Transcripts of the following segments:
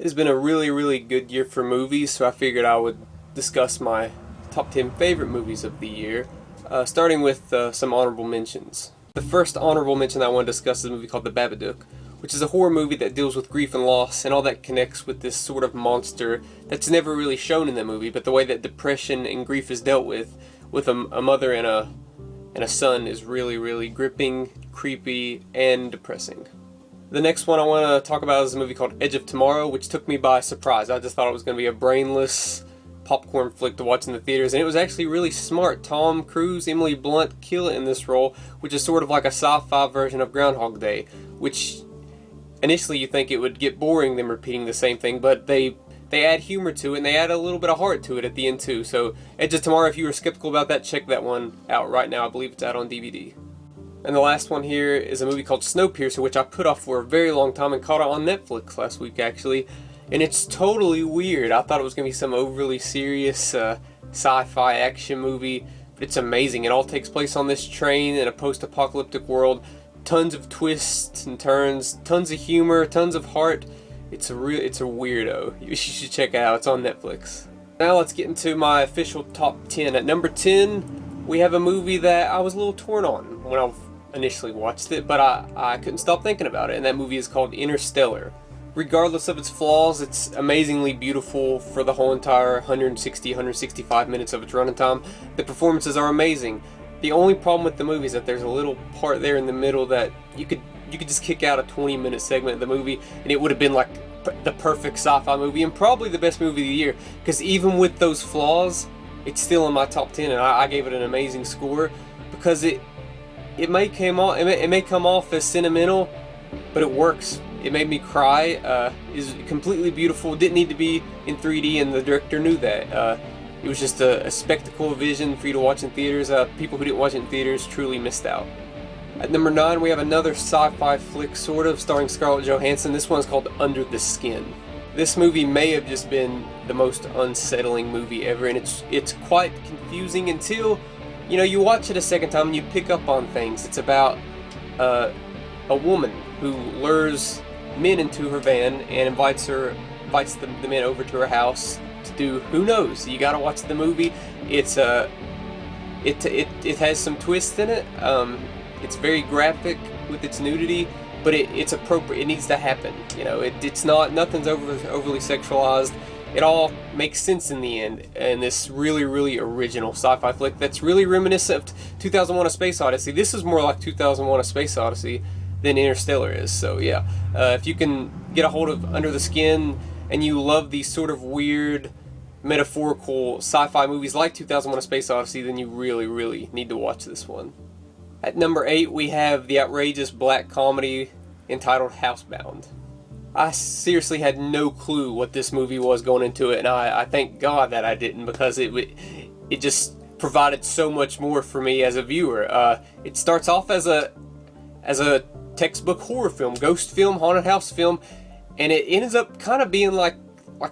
It's been a really good year for movies, so I figured I would discuss my top 10 favorite movies of the year, starting with some honorable mentions. The first honorable mention I want to discuss is a movie called The Babadook, which is a horror movie that deals with grief and loss and all that connects with this sort of monster that's never really shown in the movie, but the way that depression and grief is dealt with a mother and a son is really gripping, creepy, and depressing. The next one I want to talk about is a movie called Edge of Tomorrow, which took me by surprise. I just thought it was going to be a brainless popcorn flick to watch in the theaters, and it was actually really smart. Tom Cruise, Emily Blunt kill it in this role, which is sort of like a sci-fi version of Groundhog Day, which initially you think it would get boring them repeating the same thing, but they add humor to it, and they add a little bit of heart to it at the end too. So Edge of Tomorrow, if you were skeptical about that, check that one out right now. I believe it's out on DVD. And the last one here is a movie called Snowpiercer, which I put off for a very long time and caught it on Netflix last week actually. And it's totally weird. I thought it was going to be some overly serious sci-fi action movie, but it's amazing. It all takes place on this train in a post-apocalyptic world. Tons of twists and turns, tons of humor, tons of heart. It's a weirdo. You should check it out. It's on Netflix. Now let's get into my official top 10. At number 10, we have a movie that I was a little torn on when I initially watched it, but I couldn't stop thinking about it, and that movie is called Interstellar. Regardless of its flaws, it's amazingly beautiful for the whole entire 165 minutes of its running time. The performances are amazing. The only problem with the movie is that there's a little part there in the middle that you could just kick out a 20-minute segment of the movie, and it would have been like the perfect sci-fi movie, and probably the best movie of the year, because even with those flaws, it's still in my top 10, and I gave it an amazing score, because it may come off as sentimental, but it works. It made me cry. Is completely beautiful. Didn't need to be in 3D, and the director knew that. It was just a spectacle vision for you to watch in theaters. People who didn't watch it in theaters truly missed out. At number 9, we have another sci-fi flick, sort of, starring Scarlett Johansson. This one's called Under the Skin. This movie may have just been the most unsettling movie ever, and it's quite confusing until you watch it a second time and you pick up on things. It's about a woman who lures men into her van and invites the men over to her house to do who knows. You gotta watch the movie. It has some twists in it. It's very graphic with its nudity, but it's appropriate. It needs to happen. Nothing's overly sexualized. It all makes sense in the end, and this really original sci-fi flick that's really reminiscent of 2001: A Space Odyssey. This is more like 2001: A Space Odyssey than Interstellar is. So yeah, if you can get a hold of Under the Skin and you love these sort of weird, metaphorical sci-fi movies like 2001: A Space Odyssey, then you really need to watch this one. At number 8, we have the outrageous black comedy entitled Housebound. I seriously had no clue what this movie was going into it, and I thank God that I didn't, because it just provided so much more for me as a viewer. It starts off as a textbook horror film, ghost film, haunted house film, and it ends up kind of being like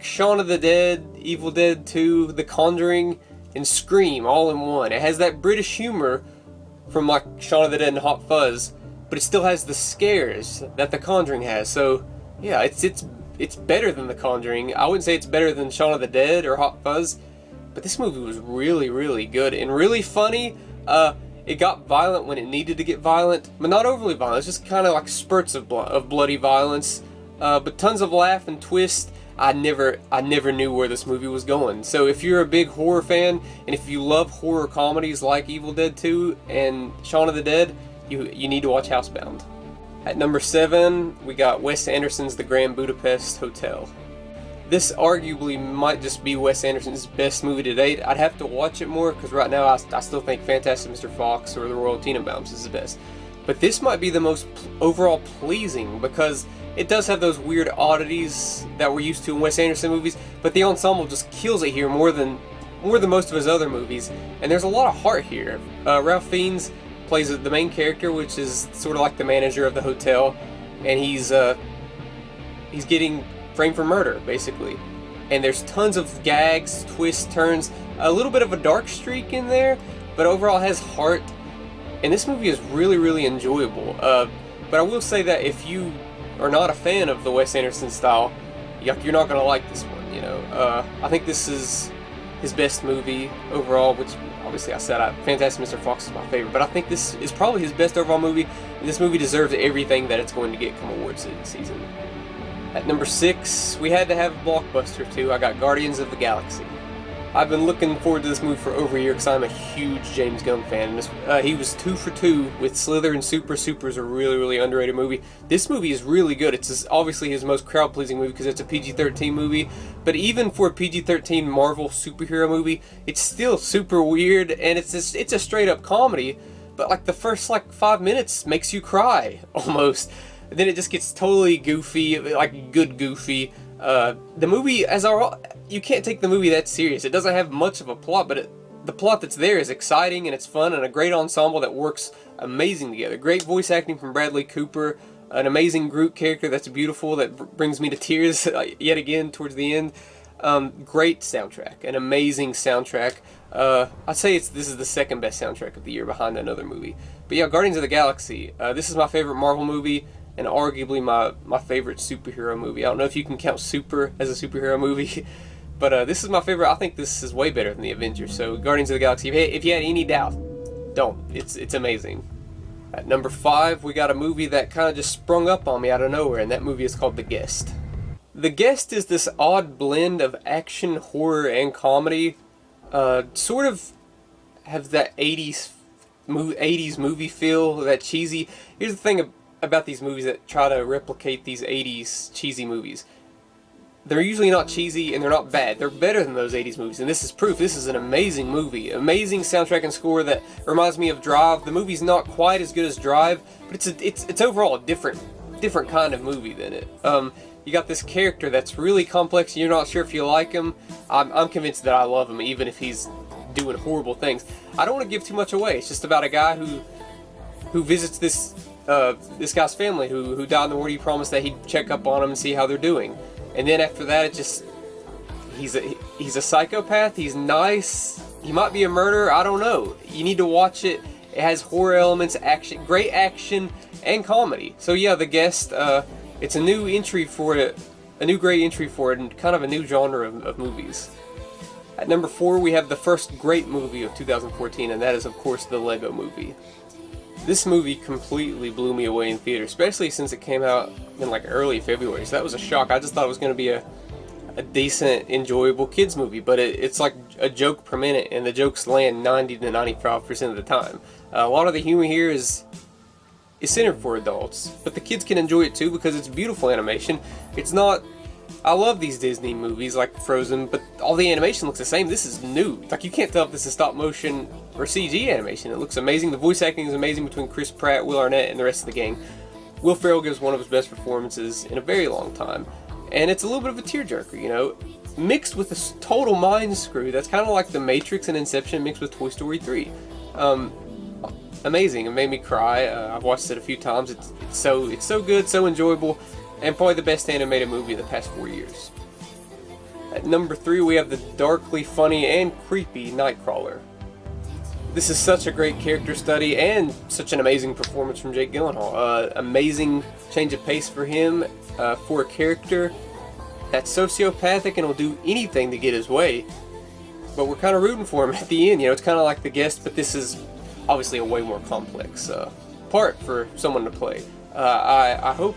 Shaun of the Dead, Evil Dead 2, The Conjuring, and Scream all in one. It has that British humor from like Shaun of the Dead and Hot Fuzz, but it still has the scares that The Conjuring has. So yeah, it's better than The Conjuring. I wouldn't say it's better than Shaun of the Dead or Hot Fuzz, but this movie was really good and really funny. It got violent when it needed to get violent, but not overly violent. It's just kind of like spurts of bloody violence, but tons of laugh and twist. I never knew where this movie was going. So if you're a big horror fan, and if you love horror comedies like Evil Dead 2 and Shaun of the Dead, you need to watch Housebound. At number 7, we got Wes Anderson's The Grand Budapest Hotel. This arguably might just be Wes Anderson's best movie to date. I'd have to watch it more, because right now I still think Fantastic Mr. Fox or The Royal Tenenbaums is the best. But this might be the most overall pleasing, because it does have those weird oddities that we're used to in Wes Anderson movies, but the ensemble just kills it here more than most of his other movies. And there's a lot of heart here. Ralph Fiennes plays the main character, which is sort of like the manager of the hotel, and he's getting framed for murder, basically. And there's tons of gags, twists, turns, a little bit of a dark streak in there, but overall has heart. And this movie is really enjoyable. But I will say that if you are not a fan of the Wes Anderson style, you're not gonna like this one. I think this is his best movie overall, which obviously I said Fantastic Mr. Fox is my favorite, but I think this is probably his best overall movie, and this movie deserves everything that it's going to get come awards season. At number 6, we had to have a blockbuster too. I got Guardians of the Galaxy. I've been looking forward to this movie for over a year because I'm a huge James Gunn fan. He was 2 for 2 with Slither and Super. Super is a really, really underrated movie. This movie is really good. It's obviously his most crowd-pleasing movie because it's a PG-13 movie. But even for a PG-13 Marvel superhero movie, it's still super weird, and it's a straight-up comedy. But like the first 5 minutes makes you cry almost. And then it just gets totally goofy, like good goofy. The movie you can't take the movie that serious. It doesn't have much of a plot, but the plot that's there is exciting and it's fun, and a great ensemble that works amazing together. Great voice acting from Bradley Cooper, an amazing Groot character that's beautiful, that brings me to tears yet again towards the end. Great soundtrack, an amazing soundtrack. I'd say this is the second best soundtrack of the year behind another movie. But yeah, Guardians of the Galaxy. This is my favorite Marvel movie, and arguably my favorite superhero movie. I don't know if you can count Super as a superhero movie, but this is my favorite. I think this is way better than the Avengers. So Guardians of the Galaxy, if you had any doubt, don't. It's amazing. At number 5, we got a movie that kind of just sprung up on me out of nowhere, and that movie is called The Guest. The Guest is this odd blend of action, horror, and comedy. Sort of have that 80s movie feel, that cheesy. Here's the thing about these movies that try to replicate these 80s cheesy movies. They're usually not cheesy, and they're not bad. They're better than those 80s movies, and this is proof. This is an amazing movie. Amazing soundtrack and score that reminds me of Drive. The movie's not quite as good as Drive, but it's overall a different kind of movie than it. You got this character that's really complex, and you're not sure if you like him. I'm convinced that I love him, even if he's doing horrible things. I don't want to give too much away. It's just about a guy who visits this guy's family who died in the war. He promised that he'd check up on them and see how they're doing. And then after that, he's a psychopath. He's nice. He might be a murderer. I don't know. You need to watch it. It has horror elements, great action, and comedy. So yeah, The Guest. It's a new entry for it, a new great entry for it, and kind of a new genre of movies. At number 4, we have the first great movie of 2014, and that is, of course, the Lego Movie. This movie completely blew me away in theater, especially since it came out in early February. So that was a shock. I just thought it was going to be a decent, enjoyable kids movie, but it's like a joke per minute, and the jokes land 90 to 95% of the time. A lot of the humor here is centered for adults, but the kids can enjoy it too because it's beautiful animation. It's not. I love these Disney movies like Frozen, but all the animation looks the same. This is new. You can't tell if this is stop motion or CG animation. It looks amazing. The voice acting is amazing between Chris Pratt, Will Arnett, and the rest of the gang. Will Ferrell gives one of his best performances in a very long time, and it's a little bit of a tearjerker, mixed with this total mind screw that's kind of like The Matrix and Inception mixed with Toy Story 3. Amazing. It made me cry. I've watched it a few times. It's so good, so enjoyable, and probably the best animated movie of the past 4 years. At number 3, we have the darkly funny and creepy Nightcrawler. This is such a great character study and such an amazing performance from Jake Gyllenhaal. Amazing change of pace for him, for a character that's sociopathic and will do anything to get his way. But we're kind of rooting for him at the end. It's kind of like The Guest, but this is obviously a way more complex part for someone to play. I hope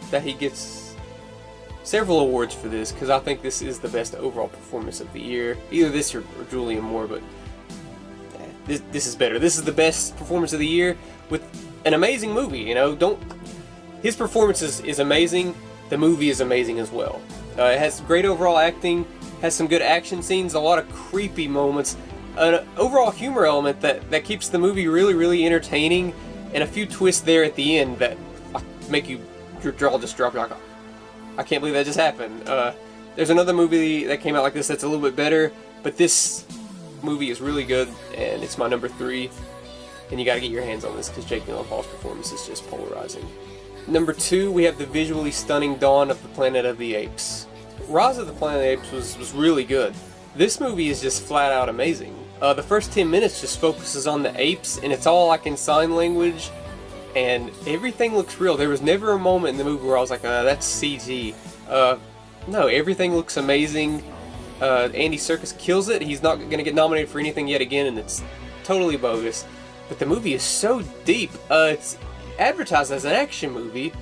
that he gets several awards for this, because I think this is the best overall performance of the year. Either this or Julian Moore, but this is better. This is the best performance of the year with an amazing movie. His performance is amazing. The movie is amazing as well. It has great overall acting, has some good action scenes, a lot of creepy moments, an overall humor element that keeps the movie really, really entertaining, and a few twists there at the end that make your jaw just drop. You're like, I can't believe that just happened. There's another movie that came out like this that's a little bit better, but this movie is really good, and it's my number 3, and you gotta get your hands on this because Jake Gyllenhaal's performance is just polarizing. Number 2, we have the visually stunning Dawn of the Planet of the Apes. Rise of the Planet of the Apes was really good. This movie is just flat out amazing. The first 10 minutes just focuses on the apes, and it's all in sign language, and everything looks real. There was never a moment in the movie where I was like, that's CG. No, everything looks amazing. Andy Serkis kills it. He's not going to get nominated for anything yet again, and it's totally bogus. But the movie is so deep. It's advertised as an action movie,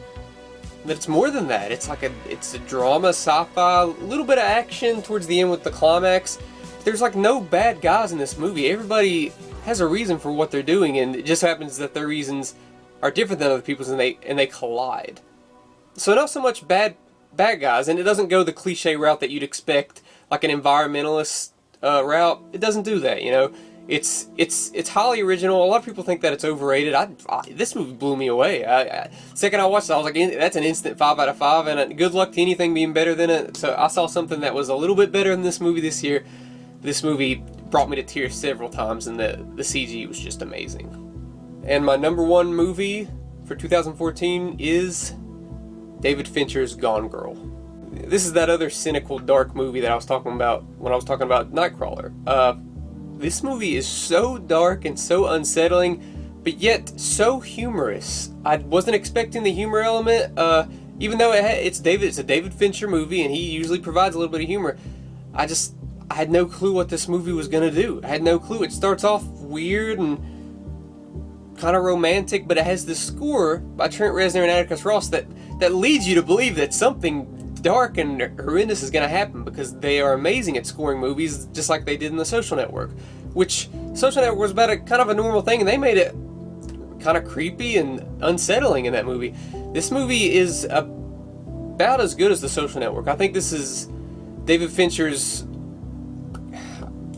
but it's more than that. It's a drama, sci-fi, a little bit of action towards the end with the climax. There's like no bad guys in this movie. Everybody has a reason for what they're doing, and it just happens that their reasons are different than other people's, and they collide. So not so much bad guys, and it doesn't go the cliche route that you'd expect, like an environmentalist route. It doesn't do that, you know. It's highly original. A lot of people think that it's overrated. This movie blew me away. Second I watched it, I was like, that's an instant 5 out of 5, and good luck to anything being better than it. So I saw something that was a little bit better than this movie this year. This movie brought me to tears several times, and the CG was just amazing. And my number one movie for 2014 is David Fincher's Gone Girl. This is that other cynical, dark movie that I was talking about when I was talking about Nightcrawler. This movie is so dark and so unsettling, but yet so humorous. I wasn't expecting the humor element, even though it's a David Fincher movie, and he usually provides a little bit of humor. I had no clue what this movie was gonna do. I had no clue. It starts off weird and kind of romantic, but it has this score by Trent Reznor and Atticus Ross that leads you to believe that something dark and horrendous is going to happen, because they are amazing at scoring movies, just like they did in The Social Network, which Social Network was about kind of a normal thing, and they made it kind of creepy and unsettling in that movie. This movie is about as good as The Social Network. I think this is David Fincher's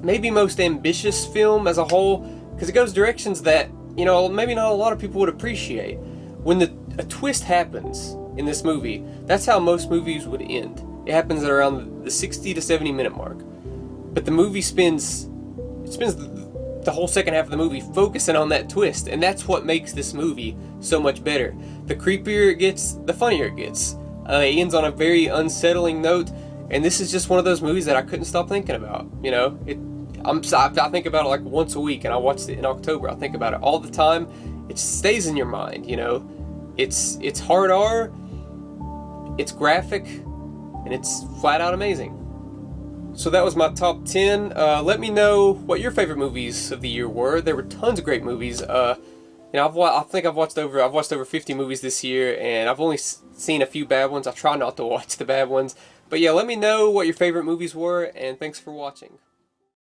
maybe most ambitious film as a whole, because it goes directions that, you know, maybe not a lot of people would appreciate. When a twist happens in this movie, that's how most movies would end. It happens at around the 60 to 70 minute mark. But the movie spends the whole second half of the movie focusing on that twist, and that's what makes this movie so much better. The creepier it gets, the funnier it gets. It ends on a very unsettling note, and this is just one of those movies that I couldn't stop thinking about. You know, I think about it like once a week, and I watched it in October. I think about it all the time. It stays in your mind, you know. It's hard R, it's graphic, and it's flat out amazing. So that was my top 10. Let me know what your favorite movies of the year were. There were tons of great movies. You know, I think I've watched over 50 movies this year, and I've only seen a few bad ones. I try not to watch the bad ones. But yeah, let me know what your favorite movies were, and thanks for watching.